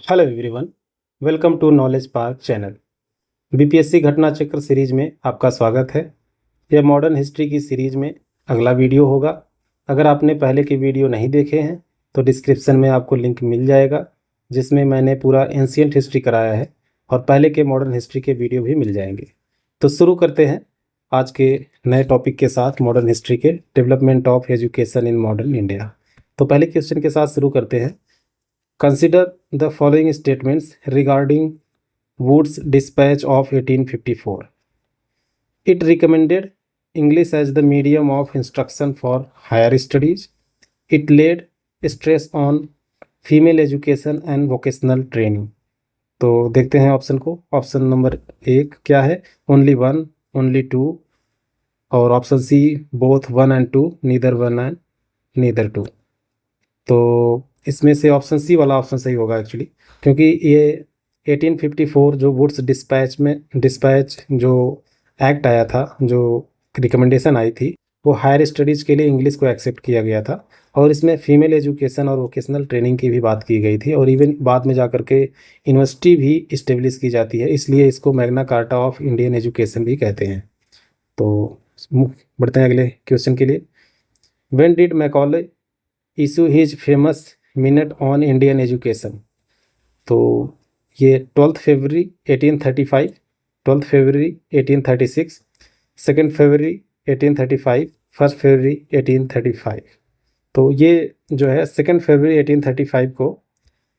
Hello everyone, welcome to knowledge park channel. BPSC Ghatna Chakra series में आपका स्वागत है। यह मॉडर्न हिस्ट्री की सीरीज में अगला वीडियो होगा। अगर आपने पहले के वीडियो नहीं देखे हैं तो डिस्क्रिप्शन में आपको लिंक मिल जाएगा, जिसमें मैंने पूरा एंशियंट हिस्ट्री कराया है और पहले के मॉडर्न हिस्ट्री के वीडियो भी मिल जाएंगे। तो शुरू करते हैं आज के नए टॉपिक के साथ, मॉडर्न हिस्ट्री के development of education in modern India. तो पहले क्वेश्चन के साथ शुरू करते हैं। Consider the following statements regarding Wood's dispatch of 1854. It recommended English as the medium of instruction for higher studies. It laid stress on female education and vocational training. तो देखते हैं ऑप्शन को। ऑप्शन नंबर 1 क्या है? Only 1, only 2, और option C both 1 and 2, neither 1 and neither 2। तो इसमें से ऑप्शन सी वाला ऑप्शन सही होगा एक्चुअली, क्योंकि ये 1854 जो वुड्स डिस्पैच जो एक्ट आया था, जो रिकमेंडेशन आई थी, वो हायर स्टडीज़ के लिए इंग्लिश को एक्सेप्ट किया गया था और इसमें फीमेल एजुकेशन और वोकेशनल ट्रेनिंग की भी बात की गई थी और इवन बाद में जाकर के यूनिवर्सिटी भी इस्टेब्लिश की जाती है, इसलिए इसको Magna carta of Indian education भी कहते हैं। तो बढ़ते हैं अगले क्वेश्चन के लिए। When did Macaulay issue his famous minute on Indian education? तो ये 12 फरवरी 1835, 12 फरवरी 1836, 2 फरवरी 1835, 1 फरवरी 1835। तो ये जो है 2 फरवरी 1835 को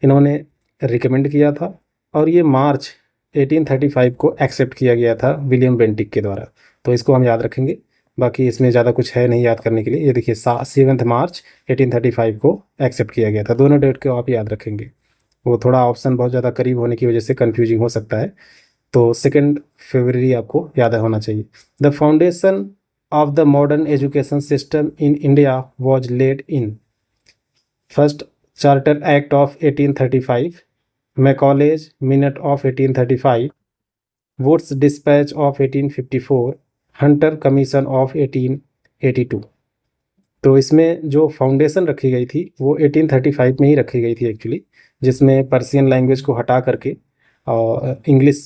इन्होंने रिकमेंड किया था और ये मार्च 1835 को एक्सेप्ट किया गया था विलियम बेंटिक के द्वारा। तो इसको हम याद रखेंगे, बाकी इसमें ज़्यादा कुछ है नहीं याद करने के लिए। ये देखिए 7 मार्च 1835 को एक्सेप्ट किया गया था। दोनों डेट को आप याद रखेंगे, वो थोड़ा ऑप्शन बहुत ज़्यादा करीब होने की वजह से कन्फ्यूजिंग हो सकता है। तो 2 फरवरी आपको याद होना चाहिए। The foundation of the modern education system in India was laid in first charter act of 1835, Macaulay's minute of 1835, Wood's dispatch of 1854, Hunter commission of 1882। तो इसमें जो फाउंडेशन रखी गई थी वो 1835 में ही रखी गई थी एक्चुअली, जिसमें पर्शियन लैंग्वेज को हटा करके और इंग्लिश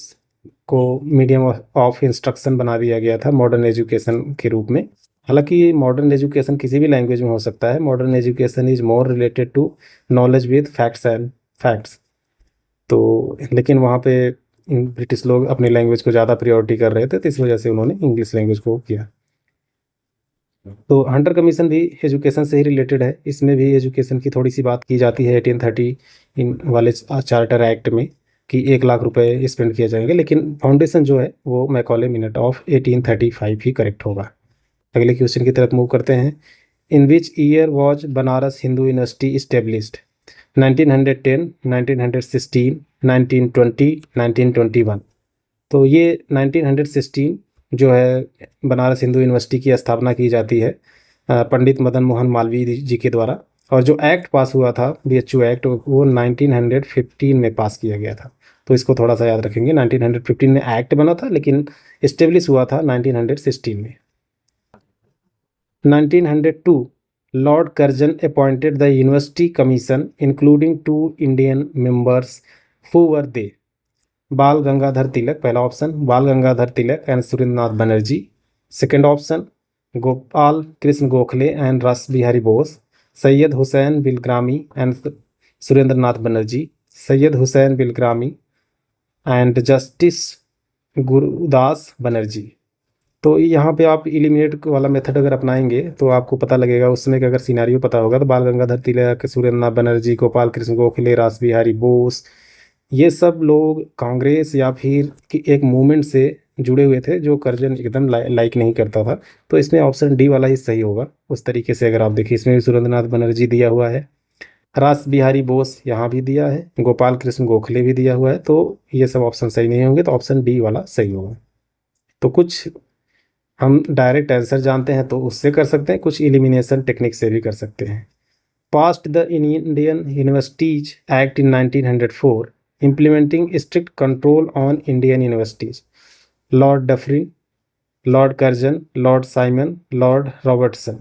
को मीडियम ऑफ इंस्ट्रक्शन बना दिया गया था मॉडर्न एजुकेशन के रूप में। हालांकि मॉडर्न एजुकेशन किसी भी लैंग्वेज में हो सकता है। Modern education is more related to knowledge with facts and facts. तो लेकिन वहाँ पे ब्रिटिश लोग अपनी लैंग्वेज को ज़्यादा प्रायोरिटी कर रहे थे, तो इस वजह से उन्होंने इंग्लिश लैंग्वेज को किया। तो हंटर कमीशन भी एजुकेशन से ही रिलेटेड है। इसमें भी एजुकेशन की थोड़ी सी बात की जाती है 1830 इन वाले चार्टर एक्ट में कि 1 लाख रुपए स्पेंड किए जाएंगे, लेकिन फाउंडेशन जो है वो मैकॉले मिनट ऑफ 1835 ही करेक्ट होगा। अगले क्वेश्चन की तरफ मूव करते हैं। In which year was Banaras Hindu university established? 1910, 1916, 1920, 1921। तो ये 1916 जो है बनारस हिंदू यूनिवर्सिटी की स्थापना की जाती है पंडित मदन मोहन मालवीय जी के द्वारा, और जो एक्ट पास हुआ था बीएचयू एक्ट वो 1915 में पास किया गया था। तो इसको थोड़ा सा याद रखेंगे। 1915 में एक्ट बना था लेकिन इस्टेब्लिश हुआ था 1916 में। 1902 Lord Curzon appointed the university commission including 2 Indian members. Who were they? Bal Gangadhar Tilak, पहला option Bal Gangadhar Tilak and Surendranath Banerjee. Second option Gopal Krishna Gokhale and Ras Bihari Bose. Syed Hussain Bilgrami and Surendranath Banerjee. Syed Hussain Bilgrami and justice Gurudas Banerjee. तो यहाँ पे आप इलिमिनेट वाला मेथड अगर अपनाएंगे तो आपको पता लगेगा उस समय का, अगर सिनेरियो पता होगा तो बाल गंगाधर तिलक, सुरेंद्रनाथ बनर्जी, गोपाल कृष्ण गोखले, रास बिहारी बोस, ये सब लोग कांग्रेस या फिर कि एक मूवमेंट से जुड़े हुए थे जो कर्जन एकदम लाइक नहीं करता था। तो इसमें ऑप्शन डी वाला ही सही होगा। उस तरीके से अगर आप देखिए, इसमें भी सुरेंद्रनाथ बनर्जी दिया हुआ है, रास बिहारी बोस यहाँ भी दिया है, गोपाल कृष्ण गोखले भी दिया हुआ है, तो ये सब ऑप्शन सही नहीं होंगे, तो ऑप्शन डी वाला सही होगा। तो कुछ हम डायरेक्ट आंसर जानते हैं तो उससे कर सकते हैं, कुछ एलिमिनेशन टेक्निक से भी कर सकते हैं। Passed the Indian universities act in 1904 implementing strict control on Indian universities. Lord Dufferin, Lord Curzon, Lord Simon, Lord Robertson.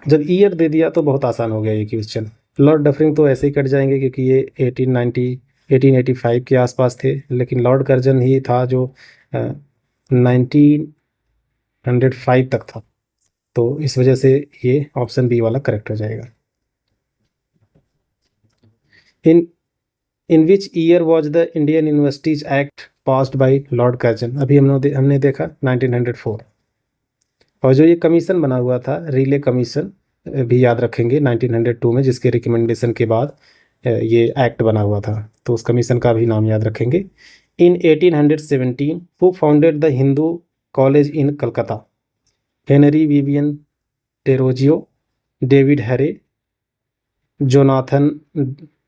जब ईयर दे दिया तो बहुत आसान हो गया ये क्वेश्चन। लॉर्ड डफरिन तो ऐसे ही कट जाएंगे क्योंकि ये 1890 1885 के आसपास थे, लेकिन लॉर्ड कर्जन ही था जो 1905 तक था। तो इस वजह से ये ऑप्शन बी वाला करेक्ट हो जाएगा। In which year was the Indian universities act passed by Lord Curzon? अभी हमने देखा 1904। और जो ये कमीशन बना हुआ था, रिले कमीशन, भी याद रखेंगे 1902 में, जिसके रिकमेंडेशन के बाद ये एक्ट बना हुआ था, तो उस कमीशन का भी नाम याद रखेंगे। In 1817 who founded the Hindu college in Calcutta? Henry Vivian Derozio, David Hare, Jonathan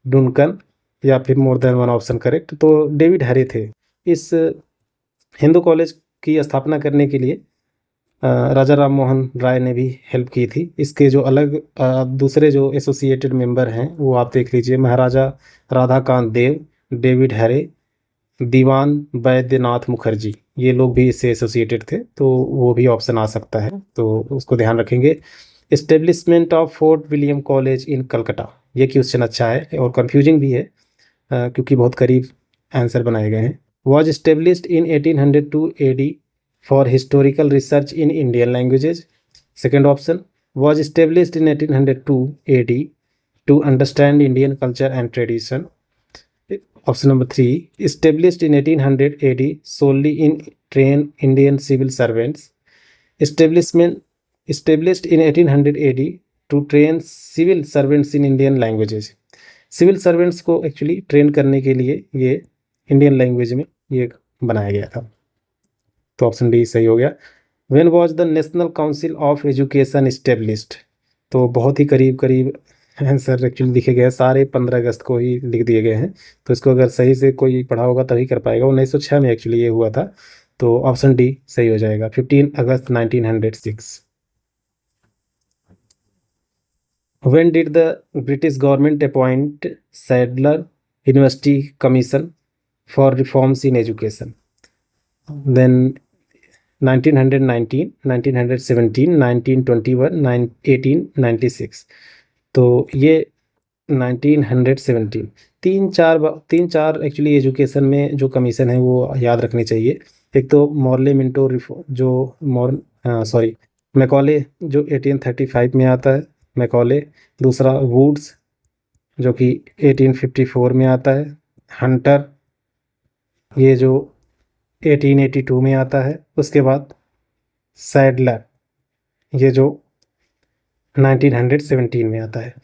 Duncan, या फिर more than one option correct? तो डेविड हैरे थे। इस हिंदू कॉलेज की स्थापना करने के लिए राजा राम मोहन राय ने भी हेल्प की थी। इसके जो अलग दूसरे जो एसोसिएटेड मेंबर हैं वो आप देख लीजिए, महाराजा राधाकांत देव, डेविड हैरे, दीवान बैद्यनाथ मुखर्जी, ये लोग भी इससे एसोसिएटेड थे, तो वो भी ऑप्शन आ सकता है, तो उसको ध्यान रखेंगे। Establishment of fort William college in Calcutta, ये क्वेश्चन अच्छा है और कंफ्यूजिंग भी है क्योंकि बहुत करीब आंसर बनाए गए हैं। Was established in 1802 AD for historical research in Indian languages? Second option, was established in 1802 AD to understand Indian culture and tradition? Option number 3, established in 1800 AD solely in train Indian civil servants. Established in 1800 AD to train civil servants in Indian languages. Civil servants को actually train करने के लिए ये Indian language में ये बनाया गया था, तो ऑप्शन डी सही हो गया। When was the national council of education established? तो बहुत ही करीब करीब आंसर एक्चुअली लिखे गए, सारे 15 अगस्त को ही लिख दिए गए हैं, तो इसको अगर सही से कोई पढ़ा होगा तभी कर पाएगा। 1906 में एक्चुअली ये हुआ था, तो ऑप्शन डी सही हो जाएगा, 15 अगस्त 1906। When did the British government appoint Sadler University Commission for reforms in education? Then 1919, 1917, 1921, 1896। तो ये 1917, तीन चार एक्चुअली एजुकेशन में जो कमीशन है वो याद रखनी चाहिए। एक तो मॉर्ले मिंटो जो मैकॉले जो 1835 में आता है, मैकॉले। दूसरा वुड्स जो कि 1854 में आता है, हंटर ये जो 1882 में आता है, उसके बाद सैडलर ये जो 1917 में आता है।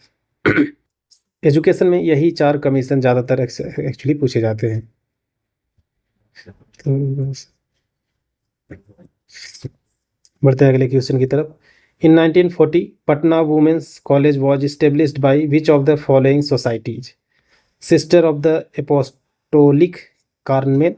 एजुकेशन में यही 4 कमीशन ज़्यादातर एक्चुअली पूछे जाते हैं। तो बढ़ते हैं अगले क्वेश्चन की तरफ। In 1940, Patna Women's College was established by which of the following societies? Sister of the Apostolic Carmel,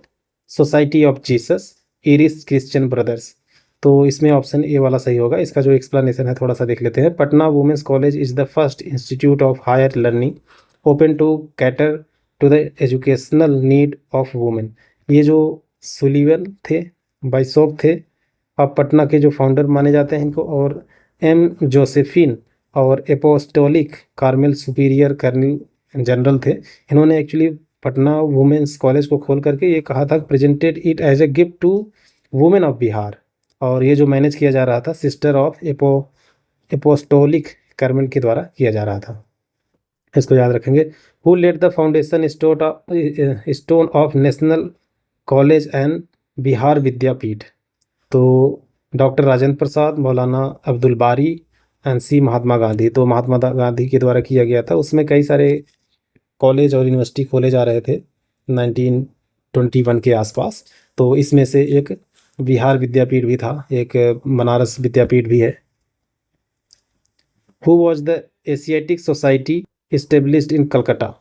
Society of Jesus, Iris Christian Brothers। तो इसमें ऑप्शन ए वाला सही होगा। इसका जो एक्सप्लेनेशन है थोड़ा सा देख लेते हैं। Patna women's college is the first institute of higher learning open to cater to the educational need of women. ये जो सुलिवन थे, बाइसॉप थे, अब पटना के जो फाउंडर माने जाते हैं इनको, और एम जोसेफिन और apostolic Carmel superior colonel general थे। इन्होंने एक्चुअली पटना वुमेंस कॉलेज को खोल करके ये कहा था, presented it as a gift to women of Bihar. और ये जो मैनेज किया जा रहा था सिस्टर ऑफ एपोस्टोलिक कार्मेल के द्वारा किया जा रहा था, इसको याद रखेंगे। Who laid the foundation stone of national college and Bihar Vidyapeeth? तो डॉक्टर राजेंद्र प्रसाद, मौलाना अब्दुल बारी एंड सी महात्मा गांधी। तो महात्मा गांधी के द्वारा किया गया था। उसमें कई सारे कॉलेज और यूनिवर्सिटी खोले जा रहे थे 1921 के आसपास, तो इसमें से एक बिहार विद्यापीठ भी था, एक बनारस विद्यापीठ भी है। Who was the Asiatic society established in Calcutta?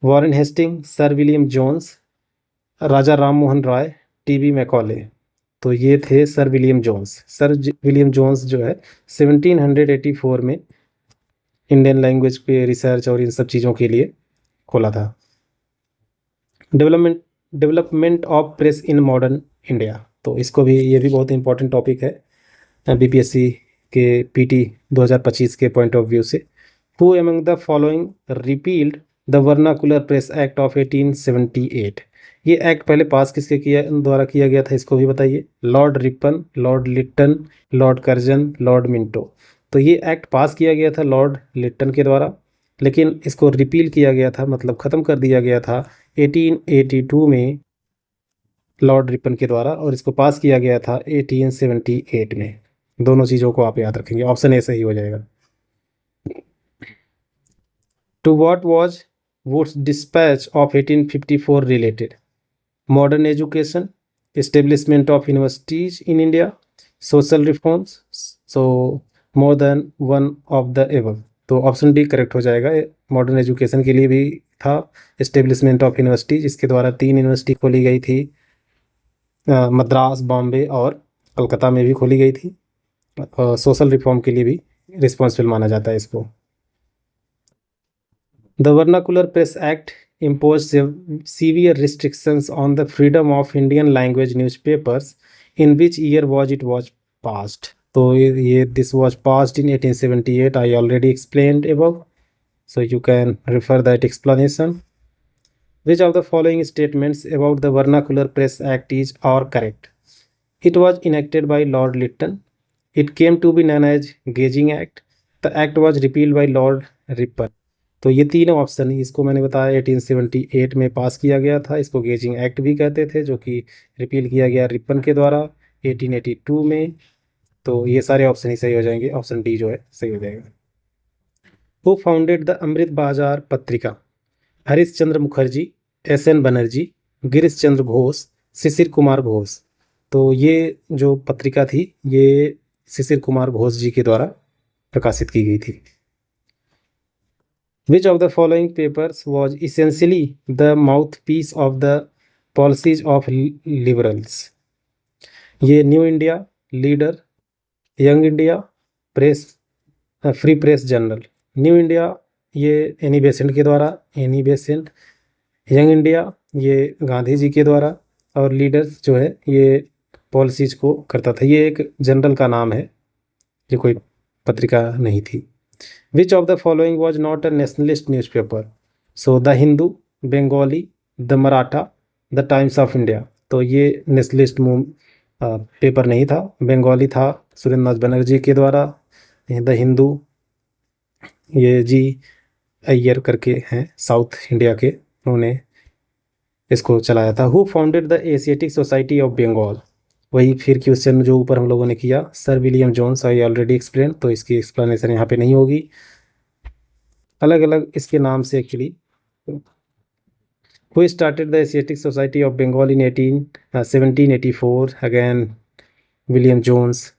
Warren Hasting, sir William Jones, Raja Ram Mohan Roy, T B. Macaulay. तो ये थे sir William Jones. Sir William Jones जो है 1784 में इंडियन लैंग्वेज पे रिसर्च और इन सब चीज़ों के लिए खोला था। Development of press in modern India, तो इसको भी, ये भी बहुत इंपॉर्टेंट टॉपिक है बीपीएससी के पीटी 2025 के पॉइंट ऑफ व्यू से। Who among the following repealed the vernacular press act of 1878। ये एक्ट पहले पास किसके द्वारा किया गया था, इसको भी बताइए। Lord Ripon, Lord Lytton, Lord Curzon, Lord Minto. तो ये एक्ट पास किया गया था लॉर्ड लिट्टन के द्वारा, लेकिन इसको रिपील किया गया था, मतलब ख़त्म कर दिया गया था 1882 में लॉर्ड रिपन के द्वारा, और इसको पास किया गया था 1878 में। दोनों चीज़ों को आप याद रखेंगे, ऑप्शन ए सही हो जाएगा। To what was Wood's dispatch of 1854 related? Modern education, establishment of universities in India, social reforms, so more than one of the above. तो ऑप्शन डी करेक्ट हो जाएगा। मॉडर्न एजुकेशन के लिए भी था, एस्टेब्लिशमेंट ऑफ यूनिवर्सिटीज, इसके द्वारा 3 university खोली गई थी, मद्रास, बॉम्बे और कलकत्ता में भी खोली गई थी। सोशल रिफॉर्म के लिए भी रिस्पॉन्सिबल माना जाता है इसको। The vernacular press act imposed severe restrictions on the freedom of Indian language newspapers. In which year was it passed? तो ये this was passed in 1878. I already explained above, so you can refer that explanation. Which of the following statements about the Vernacular Press Act is or correct? It was enacted by Lord Lytton. It came to be known as Gauging Act. The act was repealed by Lord Ripon. तो ये तीनों option, इसको मैंने बताया 1878 में पास किया गया था, इसको गेजिंग एक्ट भी कहते थे, जो कि रिपील किया गया रिपन के द्वारा 1882 में। तो ये सारे ऑप्शन ही सही हो जाएंगे, ऑप्शन डी जो है सही हो जाएगा। हु फाउंडेड द अमृत बाजार पत्रिका? हरीश चंद्र मुखर्जी, एस.एन. बनर्जी, गिरीश चंद्र घोष, शिशिर कुमार घोष। तो ये जो पत्रिका थी ये शिशिर कुमार घोष जी के द्वारा प्रकाशित की गई थी। Which of the following papers was essentially the mouthpiece of the policies of liberals? ये new India, leader, young India, press, free press journal. New India ये एनी बेसेंट के द्वारा, एनी बेसेंट। यंग इंडिया ये गांधी जी के द्वारा, और leaders जो है ये पॉलिसीज को करता था। ये एक जनरल का नाम है, ये कोई पत्रिका नहीं थी। Which of the following was not a nationalist newspaper? So the Hindu, Bengali, the Maratha, the Times of India। तो ये नेशनलिस्ट पेपर नहीं था। बंगाली था सुरेंद्रनाथ बनर्जी के द्वारा, द हिंदू ये जी अय्यर करके हैं साउथ इंडिया के, उन्होंने इसको चलाया था। Who founded the Asiatic society of Bengal? वही फिर क्वेश्चन जो ऊपर हम लोगों ने किया, sir William Jones, I already explain, तो इसकी एक्सप्लेनेशन यहाँ पे नहीं होगी, अलग अलग इसके नाम से actually. Who started the Asiatic society of Bengal in 1784? Again William Jones.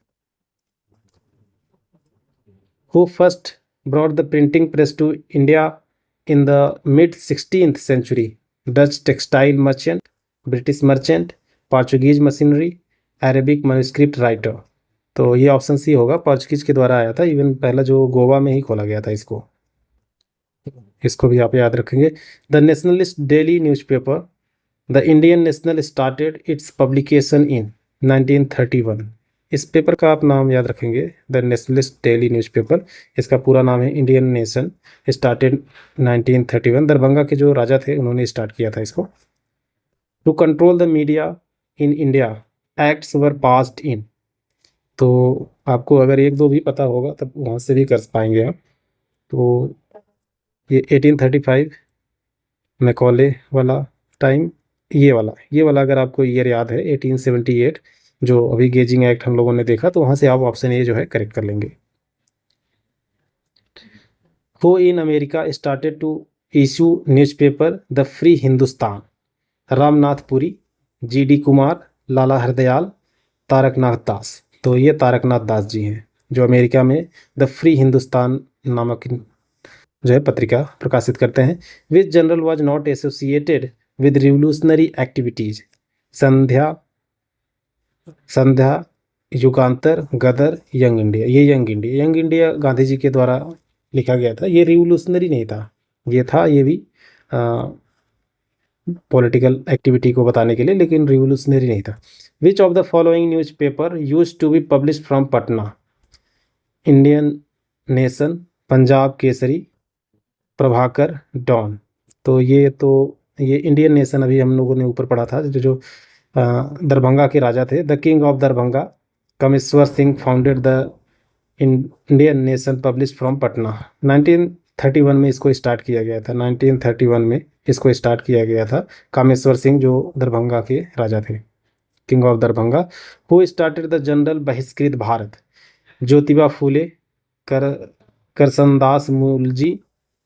Who first brought the printing press to India in the mid 16th century? Dutch textile merchant, British merchant, Portuguese machinery, Arabic manuscript writer. तो ये option C होगा, Portuguese के द्वारा आया था। Even पहला जो गोवा में ही खोला गया था इसको भी आप याद रखेंगे। The nationalist daily newspaper, the Indian national started it's publication in 1931। इस पेपर का आप नाम याद रखेंगे, द नेशनलिस्ट डेली न्यूज़पेपर। इसका पूरा नाम है इंडियन नेशन, स्टार्टेड 1931। दरभंगा के जो राजा थे उन्होंने स्टार्ट किया था इसको। To control the media in India acts were passed in. तो आपको अगर एक दो भी पता होगा तब वहाँ से भी कर पाएंगे आप। तो ये 1835 मैकॉले वाला टाइम, ये वाला अगर आपको ईयर याद है 1878 जो अभी गेजिंग एक्ट हम लोगों ने देखा, तो वहाँ से आप ऑप्शन ए जो है करेक्ट कर लेंगे। Who in America started to issue newspaper the free Hindustan? Ramnath Puri, G D. Kumar, Lala Hardayal, Taraknath Das. तो ये तारकनाथ दास जी हैं जो अमेरिका में द फ्री हिंदुस्तान नामक जो है पत्रिका प्रकाशित करते हैं। Which journal was not associated with revolutionary activities? Sandhya, Yugantar, Ghadar, young India. ये यंग इंडिया गांधी जी के द्वारा लिखा गया था। ये रिवोल्यूशनरी नहीं था, ये भी पॉलिटिकल एक्टिविटी को बताने के लिए, लेकिन रिवोल्यूशनरी नहीं था। Which of the following newspaper used to be published from Patna? Indian nation, Punjab Kesari, Prabhakar, Dawn. तो ये इंडियन नेशन अभी हम लोगों ने ऊपर पढ़ा था, जो दरभंगा के राजा थे, the king of Darbhanga Kameshwar Singh founded the Indian nation publish from Patna. 1931 में इसको स्टार्ट किया गया था। 1931 में इसको स्टार्ट किया गया था। कामेश्वर सिंह जो दरभंगा के राजा थे, king of Darbhanga. Who started the general बहिष्कृत भारत? ज्योतिबा फूले, कर करसनदास मूलजी,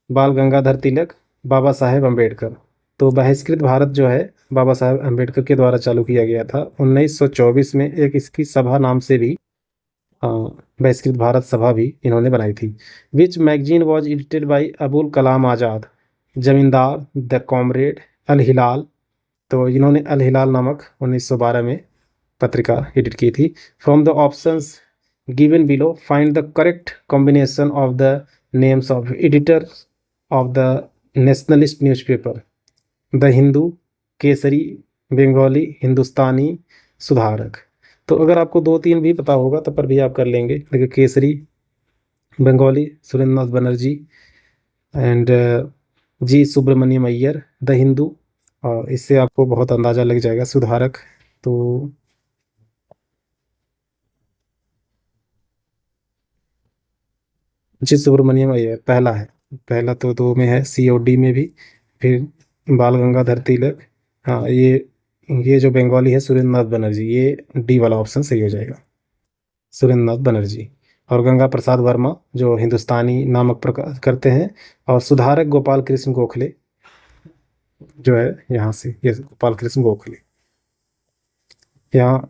बाल गंगाधर तिलक, बाबा साहेब अम्बेडकर। तो बहिष्कृत भारत जो है बाबा साहेब अम्बेडकर के द्वारा चालू किया गया था 1924 में। एक इसकी सभा नाम से भी बहिष्कृत भारत सभा भी इन्होंने बनाई थी। Which magazine was edited by Abul Kalam Azad? Zamindar, the comrade, अल हिलाल। तो इन्होंने अल हिलाल नामक 1912 में पत्रिका एडिट की थी। From the options given below find the correct combination of the names of editor of the nationalist newspaper. The Hindu, Kesari, Bengali, Hindustani, Sudharak. तो अगर आपको 2-3 भी पता होगा तब पर भी आप कर लेंगे। देखिए, Kesari, Bengali Surendranath Banerjee, and G Subramania Iyer, the Hindu, और इससे आपको बहुत अंदाज़ा लग जाएगा। सुधारक तो जी सुब्रमण्यम अय्यर पहला है। पहला तो 2 में है, सी और डी में भी। फिर बाल गंगाधर तिलक, हाँ ये जो बंगाली है सुरेंद्रनाथ बनर्जी, ये डी वाला ऑप्शन सही हो जाएगा, सुरेंद्रनाथ बनर्जी। और गंगा प्रसाद वर्मा जो हिंदुस्तानी नामक प्रकाश करते हैं। और सुधारक गोपाल कृष्ण गोखले जो है यहाँ से, ये गोपाल कृष्ण गोखले यहाँ।